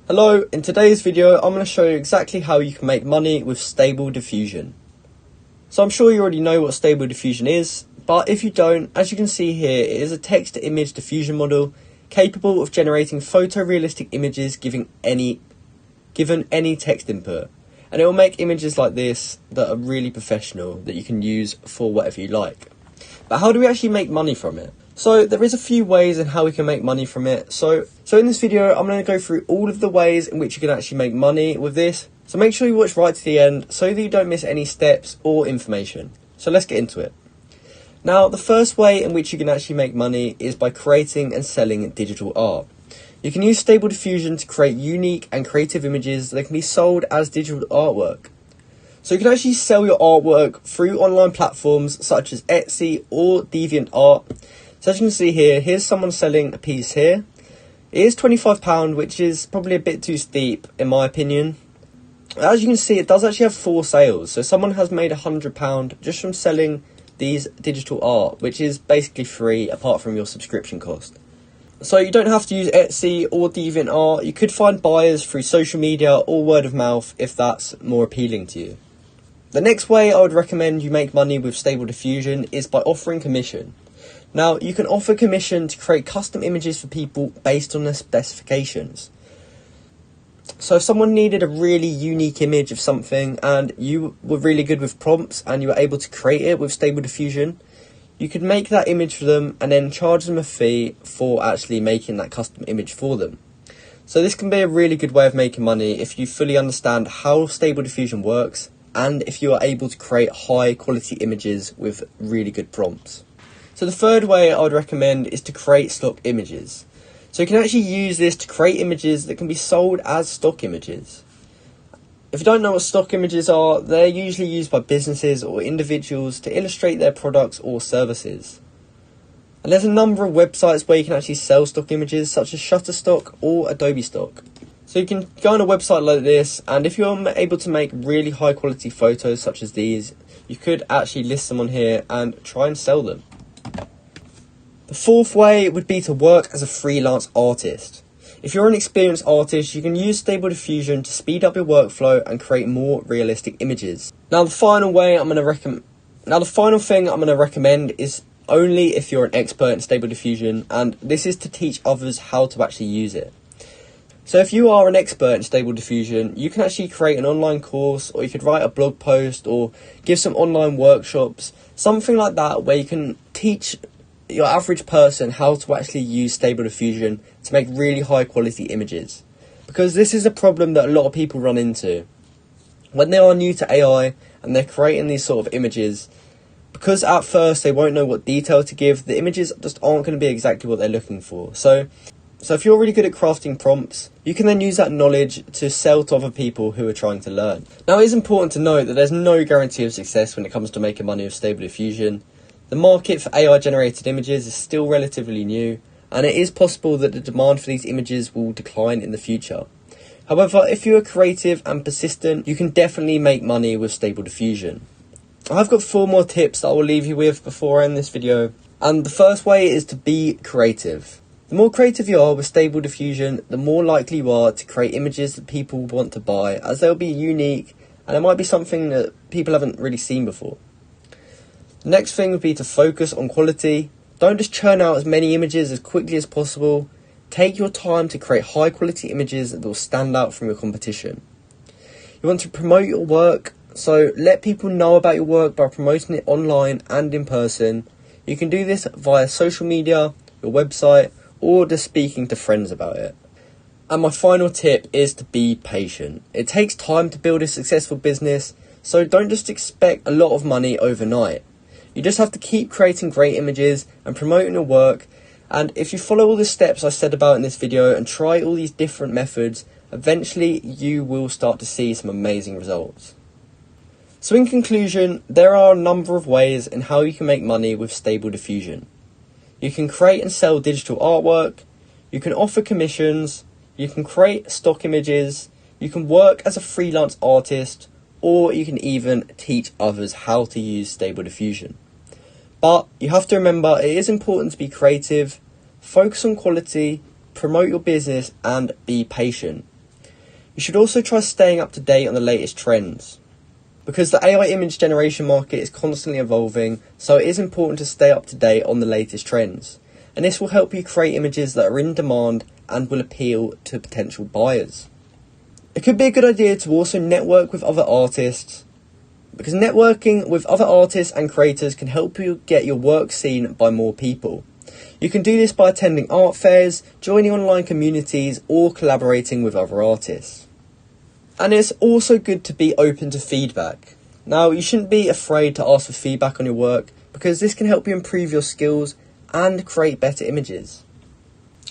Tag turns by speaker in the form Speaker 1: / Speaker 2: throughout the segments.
Speaker 1: Hello, in today's video I'm going to show you exactly how you can make money with Stable Diffusion. So I'm sure you already know what Stable Diffusion is, but if you don't, as you can see here, it is a text-to-image diffusion model capable of generating photorealistic images given any text input. And it will make images like this that are really professional that you can use for whatever you like. But how do we actually make money from it? So there is a few ways in how we can make money from it. So in this video, I'm going to go through all of the ways in which you can actually make money with this. So make sure you watch right to the end so that you don't miss any steps or information. So let's get into it. Now, the first way in which you can actually make money is by creating and selling digital art. You can use Stable Diffusion to create unique and creative images that can be sold as digital artwork. So you can actually sell your artwork through online platforms such as Etsy or DeviantArt. So as you can see here, here's someone selling a piece here. It is £25, which is probably a bit too steep in my opinion. As you can see, it does actually have 4 sales. So someone has made £100 just from selling these digital art, which is basically free apart from your subscription cost. So you don't have to use Etsy or DeviantArt. You could find buyers through social media or word of mouth if that's more appealing to you. The next way I would recommend you make money with Stable Diffusion is by offering commission. Now, you can offer commission to create custom images for people based on their specifications. So if someone needed a really unique image of something and you were really good with prompts and you were able to create it with Stable Diffusion, you could make that image for them and then charge them a fee for actually making that custom image for them. So this can be a really good way of making money if you fully understand how Stable Diffusion works and if you are able to create high quality images with really good prompts. So the third way I would recommend is to create stock images. So you can actually use this to create images that can be sold as stock images. If you don't know what stock images are, they're usually used by businesses or individuals to illustrate their products or services. And there's a number of websites where you can actually sell stock images such as Shutterstock or Adobe Stock. So you can go on a website like this, and if you're able to make really high quality photos such as these, you could actually list them on here and try and sell them. The fourth way would be to work as a freelance artist. If you're an experienced artist, you can use Stable Diffusion to speed up your workflow and create more realistic images. Now the final thing I'm going to recommend is only if you're an expert in Stable Diffusion, and this is to teach others how to actually use it. So if you are an expert in Stable Diffusion, you can actually create an online course, or you could write a blog post or give some online workshops, something like that, where you can teach your average person how to actually use Stable Diffusion to make really high quality images. Because this is a problem that a lot of people run into. When they are new to AI and they're creating these sort of images, because at first they won't know what detail to give, the images just aren't going to be exactly what they're looking for. So if you're really good at crafting prompts, you can then use that knowledge to sell to other people who are trying to learn. Now it is important to note that there's no guarantee of success when it comes to making money with Stable Diffusion. The market for AI generated images is still relatively new, and it is possible that the demand for these images will decline in the future. However, if you are creative and persistent, you can definitely make money with Stable Diffusion. I've got 4 more tips that I will leave you with before I end this video, and the first way is to be creative. The more creative you are with Stable Diffusion, the more likely you are to create images that people want to buy, as they'll be unique and it might be something that people haven't really seen before. The next thing would be to focus on quality. Don't just churn out as many images as quickly as possible. Take your time to create high quality images that will stand out from your competition. You want to promote your work, so let people know about your work by promoting it online and in person. You can do this via social media, your website, or just speaking to friends about it. And my final tip is to be patient. It takes time to build a successful business, so don't just expect a lot of money overnight. You just have to keep creating great images and promoting your work, and if you follow all the steps I said about in this video and try all these different methods, eventually you will start to see some amazing results. So in conclusion, there are a number of ways in how you can make money with Stable Diffusion. You can create and sell digital artwork, you can offer commissions, you can create stock images, you can work as a freelance artist, or you can even teach others how to use Stable Diffusion. But you have to remember, it is important to be creative, focus on quality, promote your business, and be patient. You should also try staying up to date on the latest trends, because the AI image generation market is constantly evolving, so it is important to stay up to date on the latest trends. And this will help you create images that are in demand and will appeal to potential buyers. It could be a good idea to also network with other artists, because networking with other artists and creators can help you get your work seen by more people. You can do this by attending art fairs, joining online communities, or collaborating with other artists. And it's also good to be open to feedback. Now, you shouldn't be afraid to ask for feedback on your work, because this can help you improve your skills and create better images.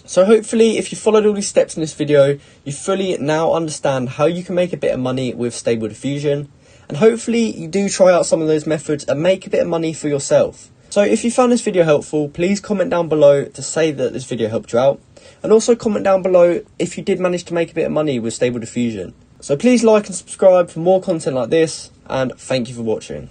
Speaker 1: So hopefully, if you followed all these steps in this video, you fully now understand how you can make a bit of money with Stable Diffusion. And hopefully you do try out some of those methods and make a bit of money for yourself. So if you found this video helpful, please comment down below to say that this video helped you out. And also comment down below if you did manage to make a bit of money with Stable Diffusion. So please like and subscribe for more content like this, and thank you for watching.